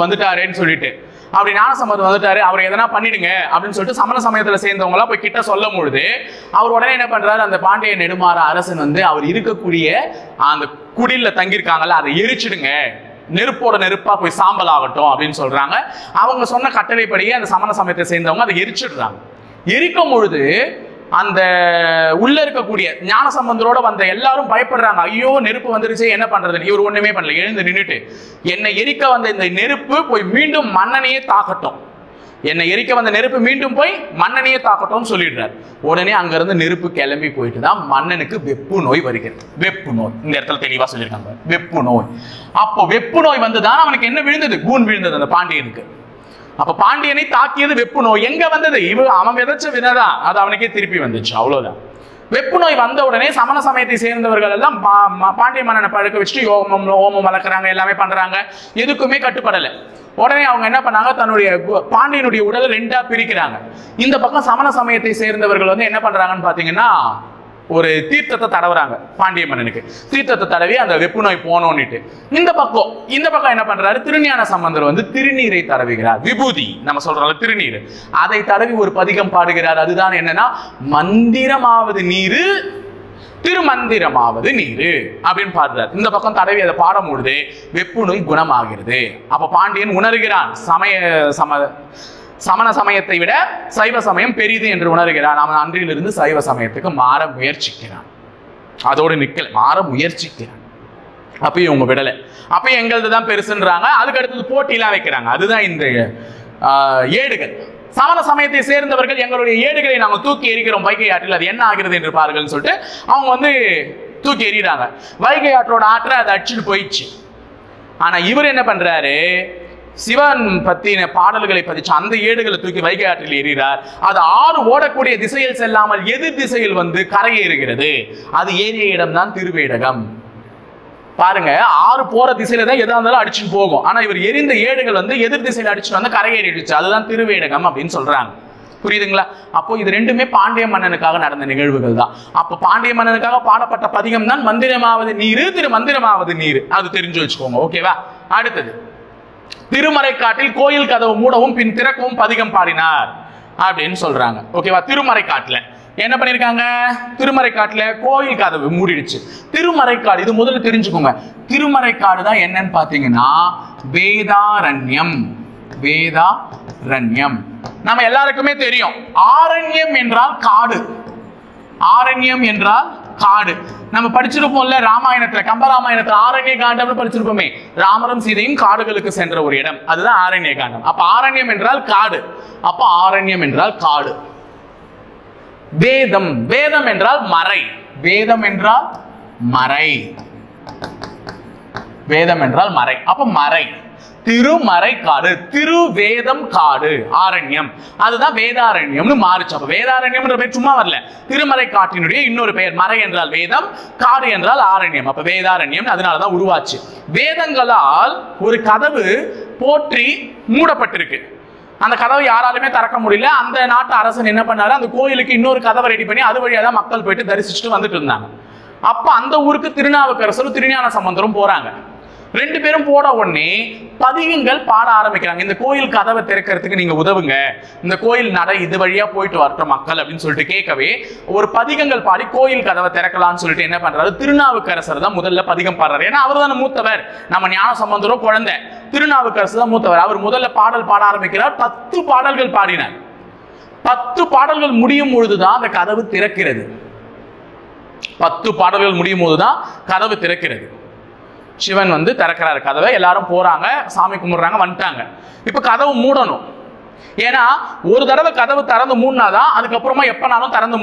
வந்துட்டாருன்னு சொல்லிட்டு. அப்படி ஞான சம்பந்தர் வந்துட்டாரு, அவர் எதனா பண்ணிடுங்க அப்படின்னு சொல்லிட்டு சமண சமயத்துல சேர்ந்தவங்களா போய் கிட்ட சொல்லும் பொழுது அவர் உடனே என்ன பண்றாரு, அந்த பாண்டிய நெடுமாற அரசன் வந்து அவர் இருக்கக்கூடிய அந்த குடில தங்கியிருக்காங்கல்ல அதை எரிச்சிடுங்க, நெருப்போட நெருப்பா போய் சாம்பல் ஆகட்டும் அப்படின்னு சொல்றாங்க. அவங்க சொன்ன கட்டளைப்படியே அந்த சமண சமயத்தை சேர்ந்தவங்க அதை எரிச்சிடுறாங்க. எரிக்கும் பொழுது அந்த உள்ள இருக்கக்கூடிய ஞான சம்பந்தரோட வந்த எல்லாரும் பயப்படுறாங்க. ஐயோ நெருப்பு வந்துருச்சு, என்ன பண்றது? இவர் ஒண்ணுமே பண்ணல, எழுந்து நின்றுட்டு என்னை எரிக்க வந்த இந்த நெருப்பு போய் மீண்டும் மன்னனையே தாக்கட்டும், என்னை எரிக்க வந்த நெருப்பு மீண்டும் போய் மன்னனையே தாக்கட்டும் சொல்லிடுறாரு. உடனே அங்க இருந்து நெருப்பு கிளம்பி போயிட்டு தான் மன்னனுக்கு வெப்பு நோய் வருகிறது. வெப்பு நோய் இந்த இடத்துல தெளிவா சொல்லியிருக்காங்க, வெப்பு நோய். அப்போ வெப்பு நோய் வந்துதான் அவனுக்கு என்ன விழுந்தது, கூன் விழுந்தது அந்த பாண்டியனுக்கு. அப்ப பாண்டியனை தாக்கியது வெப்பு நோய். எங்க வந்தது, அவன் விதைச்ச விதைதான், அது அவனுக்கே திருப்பி வந்துச்சு, அவ்வளவுதான். வெப்பு நோய் வந்த உடனே சமண சமயத்தை சேர்ந்தவர்கள் எல்லாம் பாண்டிய மன்னனை பழக்க வச்சுட்டு ஓமம் வளர்க்குறாங்க, எல்லாமே பண்றாங்க, எதுக்குமே கட்டுப்படலை. உடனே அவங்க என்ன பண்ணாங்க, தன்னுடைய பாண்டியனுடைய உடலை 2ஆ பிரிக்கிறாங்க. இந்த பக்கம் சமண சமயத்தை சேர்ந்தவர்கள் வந்து என்ன பண்றாங்கன்னு பாத்தீங்கன்னா, ஒரு தீர்த்தத்தை தடவுறாங்க பாண்டிய மன்னனுக்கு. தீர்த்தத்தை தடவி அந்த வெப்பு நோய் போனோன்னுட்டு இந்த பக்கம் என்ன பண்றாரு, திருஞான சம்பந்தர் வந்து திருநீரை தடவுகிறார். விபூதி நம்ம சொல்றோம்ல திருநீர், அதை தடவி ஒரு பதிகம் பாடுகிறார். அதுதான் என்னன்னா, மந்திரமாவது நீரு திருமந்திரமாவது நீரு அப்படின்னு பாடுறார். இந்த பக்கம் தடவி அதை பாடும்பொழுது வெப்பு நோய் குணமாகிறது. அப்ப பாண்டியன் உணர்கிறான், சமண சமயத்தை விட சைவ சமயம் பெரிது என்று உணர்கிறான். அவன் அன்றிலிருந்து சைவ சமயத்துக்கு மாற முயற்சிக்கிறான். அதோடு நிக்கல, மாற முயற்சிக்கிறான். அப்பயும் இவங்க விடலை, அப்பயும் எங்களது தான் பெருசுன்றாங்க. அதுக்கு அடுத்தது போட்டிலாம் வைக்கிறாங்க. அதுதான் இந்த ஏடுகள். சமண சமயத்தை சேர்ந்தவர்கள் எங்களுடைய ஏடுகளை நாங்கள் தூக்கி எறிகிறோம் வைகை ஆற்றில், அது என்ன ஆகிறது என்று பாருங்கள் சொல்லிட்டு அவங்க வந்து தூக்கி எறிகிறாங்க. வைகை ஆற்றோட ஆற்றை அதை அடிச்சுட்டு போயிடுச்சு. ஆனா இவர் என்ன பண்றாரு, சிவன் பத்தின பாடல்களை பதிச்சு அந்த ஏடுகளை தூக்கி வைகை ஆற்றில் எறிகிறார். அது ஆறு ஓடக்கூடிய திசையில் செல்லாமல் எதிர் திசையில் வந்து கரையேறுகிறது. அது ஏறிய இடம் தான் திருவேடகம். பாருங்க, ஆறு போற திசையில தான் எதா இருந்தாலும் அடிச்சுட்டு போகும். ஆனா இவர் எரிந்த ஏடுகள் வந்து எதிர் திசையில் அடிச்சுட்டு வந்து கரையேறிடுச்சு. அதுதான் திருவேடகம் அப்படின்னு சொல்றாங்க. புரியுதுங்களா? அப்போ இது ரெண்டுமே பாண்டிய மன்னனுக்காக நடந்த நிகழ்வுகள் தான். அப்ப பாண்டிய மன்னனுக்காக பாடப்பட்ட பதிகம் தான் மந்திரமாவது நீரு திரு மந்திரமாவது நீரு. அது தெரிஞ்சு வச்சுக்கோங்க. ஓகேவா? அடுத்தது, திருமறைக்காட்டில் கோயில் கதவு மூடவும் பின் திறக்கவும் பதிகம் பாடினார் அப்படின்னு சொல்றாங்க. ஓகேவா? திருமறைக்காட்டுல என்ன பண்ணிருக்காங்க, திருமறைக்காட்டுல கோயில் கதவு மூடிடுச்சு. திருமறைக்காடு, இது முதல்ல தெரிஞ்சுக்கோங்க. திருமறைக்காடு தான் என்னன்னு பாத்தீங்கன்னா வேதாரண்யம். வேதாரண்யம் நம்ம எல்லாருக்குமே தெரியும். ஆரண்யம் என்றால் காடு. ஆரண்யம் என்றால் காடு. நம்ம படிச்சிருப்போம்ல ராமாயணத்துல, கம்பராமாயணத்துல ஆரண்ய காண்டம்னு படிச்சிருப்போமே. ராமரும் சீதையும் காடுகளுக்கு சென்ற ஒரு இடம், அதுதான் ஆரண்ய காண்டம். அப்ப ஆரண்யம் என்றால் காடு. அப்ப ஆரண்யம் என்றால் காடு. வேதம், வேதம் என்றால் மறை. வேதம் என்றால் மறை. வேதம் என்றால் மறை. அப்ப மறை, திருமறை காடு, திருவேதம் காடு, ஆரண்யம். அதுதான் வேதாரண்யம்னு மாறுச்சு. அப்ப வேதாரண்யம் பேர் சும்மா வரல, திருமறை காட்டினுடைய இன்னொரு பெயர். மறை என்றால் வேதம், காடு என்றால் ஆரண்யம். அப்ப வேதாரண்யம் அதனாலதான் உருவாச்சு. வேதங்களால் ஒரு கதவு போற்றி மூடப்பட்டிருக்கு. அந்த கதவை யாராலுமே திறக்க முடியல. அந்த நாட்டு அரசன் என்ன பண்ணாரு, அந்த கோயிலுக்கு இன்னொரு கதவை ரெடி பண்ணி அது வழியா தான் மக்கள் போயிட்டு தரிசிச்சுட்டு வந்துட்டு இருந்தாங்க. அப்ப அந்த ஊருக்கு திருநாவுக்கரசரும் திருஞான சம்பந்தரும் போறாங்க. ரெண்டு பேரும் போட உடனே பதிகங்கள் பாட ஆரம்பிக்கிறாங்க. இந்த கோயில் கதவை திறக்கிறதுக்கு நீங்க உதவுங்க, இந்த கோயில் நடை இது வழியா போயிட்டு வரட்டும் மக்கள் அப்படின்னு சொல்லிட்டு கேட்கவே ஒரு பதிகங்கள் பாடி கோயில் கதவை திறக்கலாம்னு சொல்லிட்டு என்ன பண்றாரு, திருநாவுக்கரசர் தான் முதல்ல பதிகம் பாடுறாரு. ஏன்னா அவர் தானே மூத்தவர். நம்ம ஞான சம்பந்தரோ குழந்தை, திருநாவுக்கரசர் தான் மூத்தவர். அவர் முதல்ல பாடல் பாட ஆரம்பிக்கிறார். 10 பாடல்கள் பாடினார். 10 பாடல்கள் முடியும் பொழுதுதான் அந்த கதவு திறக்கிறது. 10 பாடல்கள் முடியும் போதுதான் கதவு திறக்கிறது. சிவன் வந்து திறக்கிறாரு கதவை. எல்லாரும் போறாங்க, சாமி கும்பிடுறாங்க, வந்துட்டாங்க. இப்ப கதவு மூடணும். ஏன்னா ஒரு தடவை கதவு திறந்து மூடினாதான் அதுக்கப்புறமா எப்பனாலும் திறந்து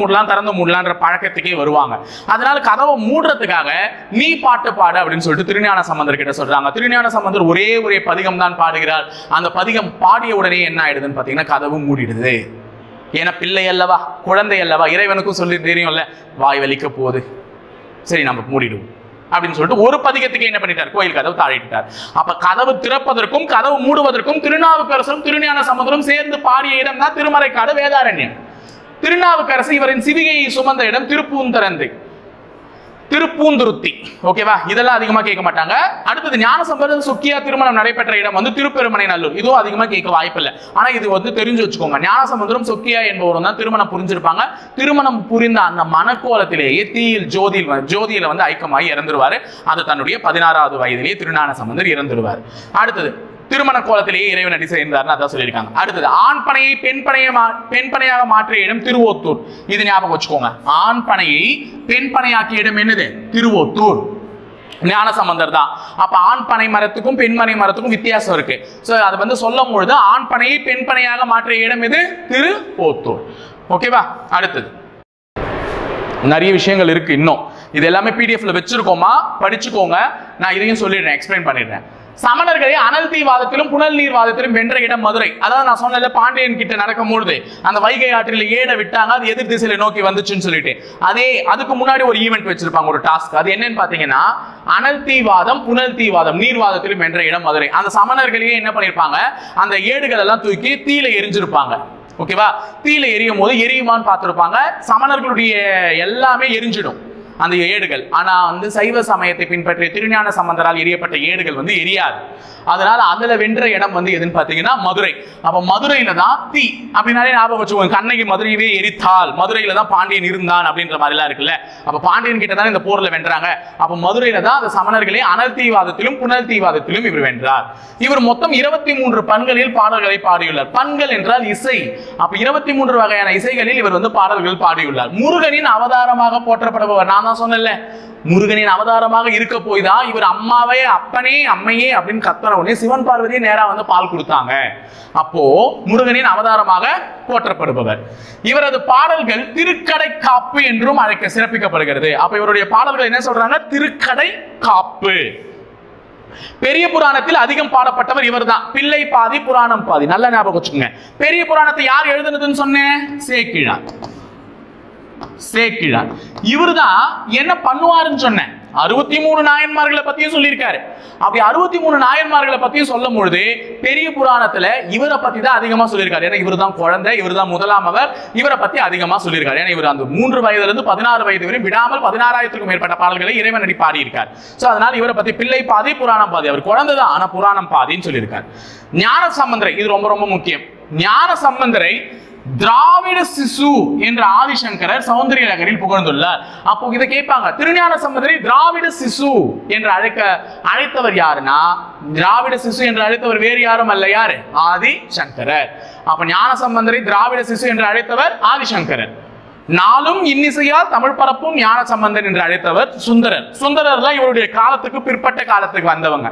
மூடலான்ற பழக்கத்துக்கே வருவாங்க. அதனால கதவை மூடுறதுக்காக நீ பாட்டு பாடு அப்படின்னு சொல்லிட்டு திருஞான சம்பந்தர் கிட்ட சொல்றாங்க. திருஞான சம்பந்தர் ஒரே பதிகம் தான் பாடுகிறார். அந்த பதிகம் பாடிய உடனே என்ன ஆயிடுதுன்னு பாத்தீங்கன்னா கதவு மூடிடுது. ஏன்னா பிள்ளை அல்லவா, குழந்தை அல்லவா, இறைவனுக்கும் சொல்லி தெரியும்ல, வாய் வலிக்க போகுது, சரி நம்ம மூடிடுவோம் அப்படின்னு சொல்லிட்டு ஒரு பதிகத்துக்கு என்ன பண்ணிட்டார், கோயில் கதவு தாழிட்டார். அப்ப கதவு திறப்பதற்கும் கதவு மூடுவதற்கும் திருநாவுக்கரசரும் திருஞான சம்பந்தரும் சேர்ந்து பாடிய இடம் தான் திருமறைக்காடு, வேதாரண்யம். திருநாவுக்கரசு இவரின் சிவிகையை சுமந்த இடம் திருப்பூந்துருத்தி. ஓகேவா? இதெல்லாம் அதிகமா கேட்க மாட்டாங்க. அடுத்தது ஞான சம்பந்தர் சொக்கியா திருமணம் நடைபெற்ற இடம் வந்து திருப்பெருமனை நல்லூர். இதுவும் அதிகமா கேட்க வாய்ப்பு இல்லை. ஆனா இது வந்து தெரிஞ்சு வச்சுக்கோங்க. ஞான சம்பந்தரும் சொக்கியா என்பவரும் தான் திருமணம் புரிஞ்சிருப்பாங்க. திருமணம் புரிந்த அந்த மனக்கோலத்திலேயே தீயில் ஜோதியில வந்து ஐக்கியமாகி இறந்துருவாரு. அது தன்னுடைய 16வது வயதிலேயே திருஞான சம்பந்தர் இறந்துருவார். அடுத்தது திருமண கோலத்திலேயே இறைவன் அடி செய்தார்னு அதான் சொல்லியிருக்காங்க. அடுத்தது ஆண் பனையை பெண் பனையாக மாற்றிய இடம் திருவோத்தூர். இது ஞாபகம் வச்சுக்கோங்க. ஆண் பனையை பெண் பனையாக்கிய இடம் என்னது, திருவோத்தூர். ஞான சம்பந்தர் தான். அப்ப ஆண் பனை மரத்துக்கும் பெண் பனை மரத்துக்கும் வித்தியாசம் இருக்கு. சோ அது வந்து சொல்லும் பொழுது ஆண் பனையை பெண் பனையாக மாற்றிய இடம் இது திருவோத்தூர். ஓகேவா? அடுத்தது நிறைய விஷயங்கள் இருக்கு. இன்னும் இது எல்லாமே பிடிஎஃப்ல வச்சிருக்கோமா, படிச்சுக்கோங்க. நான் இதையும் சொல்லிடுறேன், எக்ஸ்பிளைன் பண்ணிடுறேன். சமணர்களை அனல் தீவாதத்திலும் புனல் நீர்வாதத்திலும் வென்ற இடம் மதுரை. அதாவது நான் சொன்ன பாண்டியன் கிட்ட நடக்கும்பொழுது அந்த வைகை ஆற்றில் ஏட விட்டாங்க, அது எதிர் திசையில நோக்கி வந்துச்சுன்னு சொல்லிட்டு அதுக்கு முன்னாடி ஒரு ஈவெண்ட் வச்சிருப்பாங்க, ஒரு டாஸ்க். அது என்னன்னு பாத்தீங்கன்னா அனல் தீவாதம் புனல் தீவாதம் நீர்வாதத்திலும் வென்ற இடம் மதுரை. அந்த சமணர்களையே என்ன பண்ணிருப்பாங்க, அந்த ஏடுகள் எல்லாம் தூக்கி தீயில எரிஞ்சிருப்பாங்க. ஓகேவா? தீயில எரியும் போது எரியுமான்னு பார்த்திருப்பாங்க. சமணர்களுடைய எல்லாமே எரிஞ்சிடும் அந்த ஏடுகள். ஆனா வந்து சைவ சமயத்தை பின்பற்றிய திருஞான சம்பந்தரால் எரியப்பட்ட ஏடுகள் வந்து எரியாது. அதனால அதுல வென்ற இடம் வந்து எதுன்னு பாத்தீங்கன்னா மதுரை. அப்ப மதுரையில தான் தீ அப்படின்னாலே ஞாபகம் வச்சுக்கோங்க. கண்ணகி மதுரையவே எரித்தால் மதுரையில தான் பாண்டியன் இருந்தான் அப்படின்ற மாதிரி எல்லாம் இருக்குல்ல. அப்ப பாண்டியன் கிட்ட தான் இந்த போர்ல வென்றாங்க. அப்ப மதுரையில தான் அந்த சமணர்களை அனர்த்தீவாதத்திலும் புனர்த்தீவாதத்திலும் இவர் வென்றார். இவர் மொத்தம் 23 பண்களில் பாடல்களை பாடியுள்ளார். பண்கள் என்றால் இசை. அப்ப 23 வகையான இசைகளில் இவர் வந்து பாடல்கள் பாடியுள்ளார். முருகனின் அவதாரமாக போற்றப்படுபவர். நான் தான் சொன்னேன்ல, முருகனின் அவதாரமாக இருக்க போய் தான் இவர் அம்மாவே அப்பனே அம்மையே அப்படின்னு கத்தன உடனே சிவன் பார்வதியை நேரா வந்து பால் கொடுத்தாங்க. அப்போ முருகனின் அவதாரமாக போற்றப்படுபவர். இவரது பாடல்கள் திருக்கடை காப்பு என்றும் சிறப்பிக்கப்படுகிறது. அப்ப இவருடைய பாடல்கள் என்ன சொல்றாங்க? திருக்கடை காப்பு. பெரிய புராணத்தில் அதிகம் பாடப்பட்டவர் இவர் தான். பிள்ளை பாதி புராணம் பாதி. நல்ல ஞாபகம் வச்சுக்கோங்க. பெரிய புராணத்தை யார் எழுதுனதுன்னு சொன்னேன்? சேக்கிழார். சேக்கிழார் இவர்தான் என்ன பண்ணுவாருன்னு சொன்னேன். 63 நாயன்மார்களை பத்தியும் சொல்லியிருக்காரு. அப்படி 63 நாயன்மார்களை பத்தியும் சொல்லும் பொழுது பெரிய புராணத்துல இவரை பத்தி தான் அதிகமா சொல்லியிருக்காரு. ஏன்னா இவர் தான் குழந்தை, இவர் தான் முதலாமவர், இவரை பத்தி அதிகமா சொல்லியிருக்காரு. ஏன்னா இவர் அந்த 3 வயதிலிருந்து 16 வயது வரை விடாமல் 16,000க்கும் மேற்பட்ட பாடல்களை இறைவனடி பாடியிருக்கார். சோ அதனால இவரை பத்தி பிள்ளை பாதி புராணம் பாதி. அவர் குழந்தை தான், ஆனா புராணம் பாதின்னு சொல்லியிருக்காரு. ஞான சம்பந்தரை, இது ரொம்ப ரொம்ப முக்கியம். ஞான சம்பந்தரை திராவிட சிசு என்ற ஆதிசங்கரர் சௌந்தரிய லகரில் புகழ்ந்துள்ளார். அப்போ இதை கேட்பாங்க, திருஞான சம்பந்தரை திராவிட சிசு என்று அழைத்தவர் யாருன்னா, திராவிட சிசு என்று அழைத்தவர் வேறு யாரும் அல்ல. யாரு? ஆதிசங்கரர். அப்ப ஞான சம்பந்தரை திராவிட சிசு என்று அழைத்தவர் ஆதிசங்கரர். நாளும் இன்னிசையால் தமிழ் பரப்பும் ஞான சம்பந்தன் என்று அழைத்தவர் சுந்தரர். சுந்தரர்லாம் இவருடைய காலத்துக்கு பிற்பட்ட காலத்துக்கு வந்தவங்க.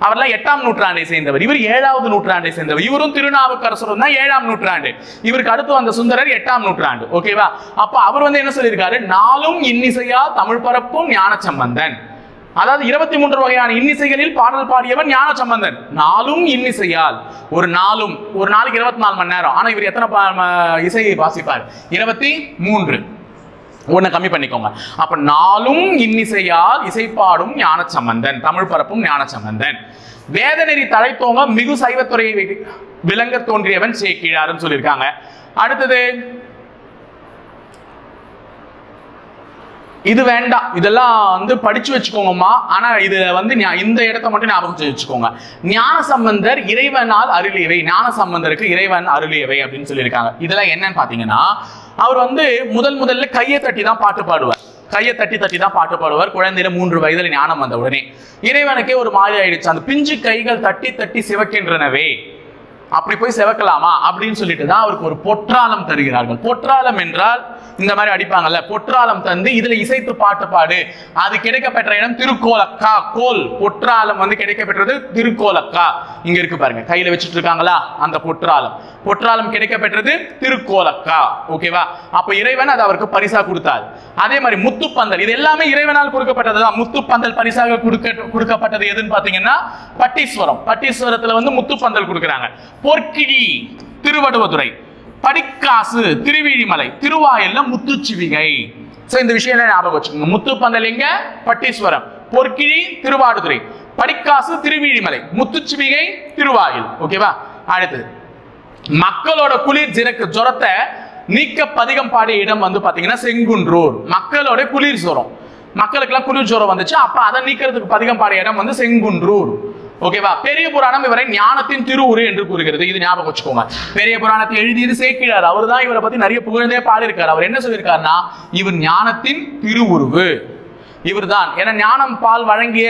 அவர்லாம் 8ஆம் நூற்றாண்டை சேர்ந்தவர். இவர் 7வது நூற்றாண்டை சேர்ந்தவர். இவரும் திருநாவுக்கரசரும் தான் 7ஆம் நூற்றாண்டு. இவருக்கு அடுத்து வந்த சுந்தரர் 8ஆம் நூற்றாண்டு. ஓகேவா? அப்ப அவர் வந்து என்ன சொல்லியிருக்காரு? நாளும் இன்னிசையால் தமிழ் பரப்பும் ஞான சம்பந்தன். அதாவது 23 வகையான இன்னிசைகளில் பாடல் பாடியவன் ஞான சம்பந்தன். நாளும் இன்னிசையால். ஒரு நாளும், ஒரு நாளைக்கு 24 மணி நேரம். ஆனா இவர் எத்தனை இசையை வாசிப்பார்? 23. ஒன்னு கம்மி பண்ணிக்கோங்க. அப்ப நாளும் இன்னிசையால் இசைப்பாடும் ஞான சம்பந்தன், தமிழ் பரப்பும் ஞான சம்பந்தன். வேதநெறி தழைத்தோங்க மிகு சைவத்துறையை விளங்க தோன்றியவன் சேக்கிழார்னு சொல்லியிருக்காங்க. அடுத்தது இது வேண்டாம், இதெல்லாம் வந்து படிச்சு வச்சுக்கோங்கம்மா. ஆனா இது வந்து இந்த இடத்தை மட்டும் ஞாபகம் வச்சுக்கோங்க. ஞான சம்பந்தர் இறைவனால் அருளியவை. ஞான சம்பந்தருக்கு இறைவன் அருளியவை அப்படின்னு சொல்லியிருக்காங்க. இதெல்லாம் என்னன்னு பாத்தீங்கன்னா, அவர் வந்து முதல்ல கையை தட்டி தான் பாட்டு பாடுவார். கையை தட்டி தான் பாட்டு பாடுவார். குழந்தையில 3 வயதுல ஞானம் வந்த உடனே இறைவனுக்கே ஒரு மாதிரி ஆயிடுச்சு. அந்த பிஞ்சு கைகள் தட்டி சிவக்கின்றனவே, அப்படி போய் செவக்கலாமா அப்படின்னு சொல்லிட்டு தான் அவருக்கு ஒரு பொற்றாலம் தருகிறார்கள். பொற்றாலம் என்றால் இந்த மாதிரி அடிப்பாங்கல்ல, பொற்றாலம் தந்து இதுல இசைத்து பாட்டு பாடு. அது கிடைக்கப்பெற்ற இடம் திருக்கோலக்கா. கோல் பொற்றாலம் வந்து கிடைக்கப்பெற்றது திருக்கோலக்கா. இங்க இருக்கு பாருங்க, கையில வச்சுட்டு இருக்காங்களா அந்த பொற்றாலம். பொற்றாலம் கிடைக்கப்பெற்றது திருக்கோலக்கா. ஓகேவா? அப்ப இறைவன் அது அவருக்கு பரிசா கொடுத்தார். அதே மாதிரி முத்துப்பந்தல், இது எல்லாமே இறைவனால் கொடுக்கப்பட்டதுதான். முத்துப்பந்தல் பரிசாக கொடுக்கப்பட்டது எதுன்னு பாத்தீங்கன்னா பட்டீஸ்வரம். பட்டீஸ்வரத்துல வந்து முத்துப்பந்தல் கொடுக்குறாங்க. பொற்கிழி திருவடுவதுறை, படிக்காசு திருவிழிமலை, திருவாயல்ல முத்துச்சிவிகை. இந்த விஷயம் ஞாபகம் வச்சுக்கோங்க. முத்துப்பந்தல் எங்க? பட்டீஸ்வரம். பொற்கிழி திருவாடுதுறை, படிக்காசு திருவிழிமலை, முத்துச்சிவிகை திருவாயில். ஓகேவா? அடுத்தது மக்களோட குளிர் ஜுரத்தை நீக்க பதிகம் பாடிய இடம் வந்து பாத்தீங்கன்னா செங்குன்றூர். மக்களோட குளிர் ஜுரம், மக்களுக்கெல்லாம் குளிர் ஜுரம் வந்துச்சு, அப்ப அதை நீக்கிறதுக்கு பதிகம் பாடிய இடம் வந்து செங்குன்றூர். ஓகேவா? பெரிய புராணம் இவரை ஞானத்தின் திருவுரு என்று கூறுகிறது. இது ஞாபகம் வச்சுக்கோங்க. பெரிய புராணத்தை எழுதியது சேக்கிழார். அவர் தான் இவரை பத்தி நிறைய புகழ்ந்தே பாடியிருக்காரு. அவர் என்ன சொல்லியிருக்காருன்னா, இவர் ஞானத்தின் திருவுருவு. இவர் தான், ஏன்னா ஞானம் பால் வழங்கிய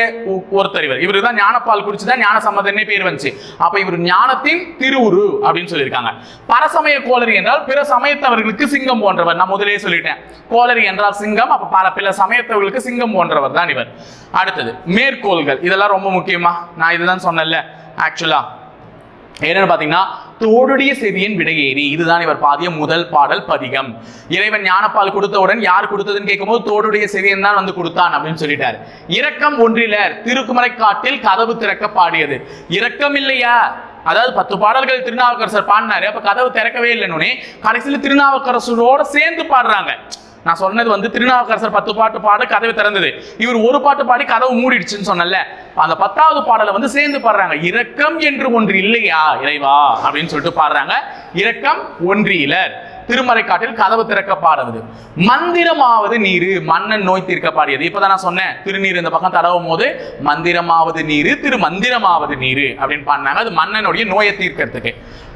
ஒருத்தர் இவர். இவரு தான் ஞானப்பால் குடிச்சுதான் ஞான சம்பந்தனே பேர் வந்துச்சு. அப்ப இவர் ஞானத்தின் திருவுரு அப்படின்னு சொல்லியிருக்காங்க. பரசமய கோளரி என்றால் பிற சமயத்தவர்களுக்கு சிங்கம் போன்றவர். நான் முதலே சொல்லிட்டேன், கோளரி என்றால் சிங்கம். அப்ப பிற சமயத்தவர்களுக்கு சிங்கம் போன்றவர் தான் இவர். அடுத்தது மேற்கோள்கள். இதெல்லாம் ரொம்ப முக்கியமா, நான் இதுதான் சொன்னேன்ல. ஆக்சுவலா என்னன்னு பாத்தீங்கன்னா, தோடுடைய செவியின் விடையேறி, இதுதான் இவர் பாடிய முதல் பாடல் பதிகம். இறைவன் ஞானப்பால் கொடுத்தவுடன் யார் கொடுத்ததுன்னு கேட்கும்போது தோடுடைய செவியன் தான் வந்து கொடுத்தான் அப்படின்னு சொல்லிட்டாரு. இரக்கம் ஒன்றிலர் திருக்குமலை காட்டில் கதவு திறக்க பாடியது. இரக்கம் இல்லையா? அதாவது 10 பாடல்கள் திருநாவுக்கரசர் பாடினாரு, அப்ப கதவு திறக்கவே இல்லைன்னு கடைசியில் திருநாவுக்கரசரோட சேர்ந்து பாடுறாங்க. நான் சொன்னது வந்து திருநாவுக்கரசர் 10 பாட்டு பாட கதவு திறந்தது, இவர் ஒரு பாட்டு பாடி கதவு மூடிடுச்சுன்னு சொன்னல. அந்த 10வது பாடலை வந்து சேர்ந்து பாடுறாங்க. இரக்கம் என்று ஒன்று இல்லையா இறைவா அப்படின்னு சொல்லிட்டு பாடுறாங்க. இரக்கம் ஒன்றிலர். திருமறைக்காட்டில் கதவு திறக்க பாடுவது. மந்திரமாவது நீரு, மன்னன் நோய் தீர்க்க பாடியது. இப்பதான் நான் சொன்னேன், திருநீர் இந்த பக்கம் தடவும் போது மந்திரமாவது நீரு, திரு மந்திரமாவது நீரு அப்படின்னு பாடினாங்க. அது மன்னனுடைய நோயை தீர்க்கிறதுக்கு.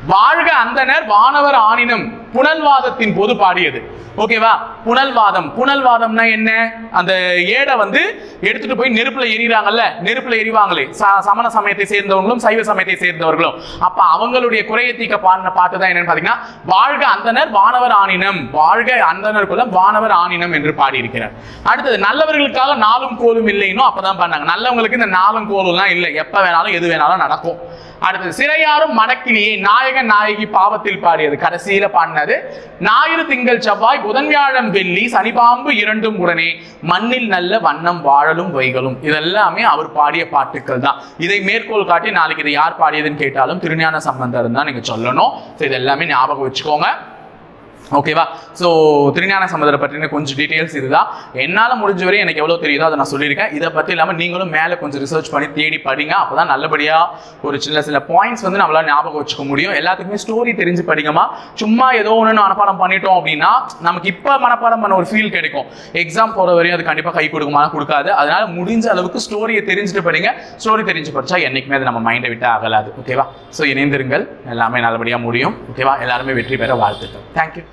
வாழ்க அந்தனர் வானவர் ஆனினம் புனல்வாதத்தின் போது பாடியது. ஓகேவா? புனல்வாதம். புனல்வாதம்னா என்ன? அந்த ஏடை வந்து எடுத்துட்டு போய் நெருப்புல எரிறாங்கல்ல, நெருப்புல எரிவாங்களே சமண சமயத்தை சேர்ந்தவங்களும் சைவ சமயத்தை சேர்ந்தவர்களும். அப்ப அவங்களுடைய குறையை தீர்க்க பாடின பாட்டு தான் என்னன்னு பாத்தீங்கன்னா வாழ்க அந்தனர் வானவர் ஆனினம், வாழ்க அந்தனருக்குள்ள வானவர் ஆனினம் என்று பாடியிருக்கிறார். அடுத்தது நல்லவர்களுக்காக நாளும் கோலும் இல்லைன்னு அப்பதான் பண்ணாங்க. நல்லவங்களுக்கு இந்த நாளும் கோலும் இல்லை, எப்ப வேணாலும் எது வேணாலும் நடக்கும். அடுத்தது சிறையாரும் மடக்கினியே நாயகன் நாயகி பாவத்தில் பாடியது. கடைசியில பாடினது ஞாயிறு திங்கள் செவ்வாய் புதன் வியாழன் வெள்ளி சனிபாம்பு இரண்டும் உடனே மண்ணில் நல்ல வண்ணம் வாழலும் வைகளும். இதெல்லாமே அவர் பாடிய பாட்டுக்கள் தான். இதை மேற்கோள் காட்டி நாளைக்கு இதை யார் பாடியதுன்னு கேட்டாலும் திருஞான சம்பந்தர் தான் நீங்க சொல்லணும். இது எல்லாமே ஞாபகம் வச்சுக்கோங்க. ஓகேவா? ஸோ திருஞான சம்பந்தரை பற்றின கொஞ்சம் டீட்டெயில்ஸ் இதுதான். என்னால் முடிஞ்ச வரை எனக்கு எவ்வளோ தெரியுதோ அதை நான் சொல்லியிருக்கேன். இதை பற்றி இல்லாமல் நீங்களும் மேலே கொஞ்சம் ரிசர்ச் பண்ணி தேடி படிங்க. அப்போ தான் நல்லபடியாக ஒரு சில பாயிண்ட்ஸ் வந்து நம்மளால் ஞாபகம் வச்சுக்க முடியும். எல்லாத்துக்குமே ஸ்டோரி தெரிஞ்சு படிங்கம்மா. சும்மா ஏதோ ஒன்று மனப்பாடம் பண்ணிட்டோம் அப்படின்னா நமக்கு இப்போ மனப்பாடம் பண்ண ஒரு ஃபீல் கிடைக்கும். எக்ஸாம் போகிற வரையும் அது கண்டிப்பாக கை கொடுக்குமானா கொடுக்காது. அதனால முடிஞ்ச அளவுக்கு ஸ்டோரியை தெரிஞ்சுட்டு படிங்க. ஸ்டோரி தெரிஞ்சு படித்தா என்றைக்குமே அது நம்ம மைண்டை விட்டு ஆகலாது. ஓகேவா? ஸோ இணைந்திருங்கள், எல்லாமே நல்லபடியாக முடியும். ஓகேவா? எல்லாருமே வெற்றி பெற வாழ்த்துக்கள். தேங்க்யூ.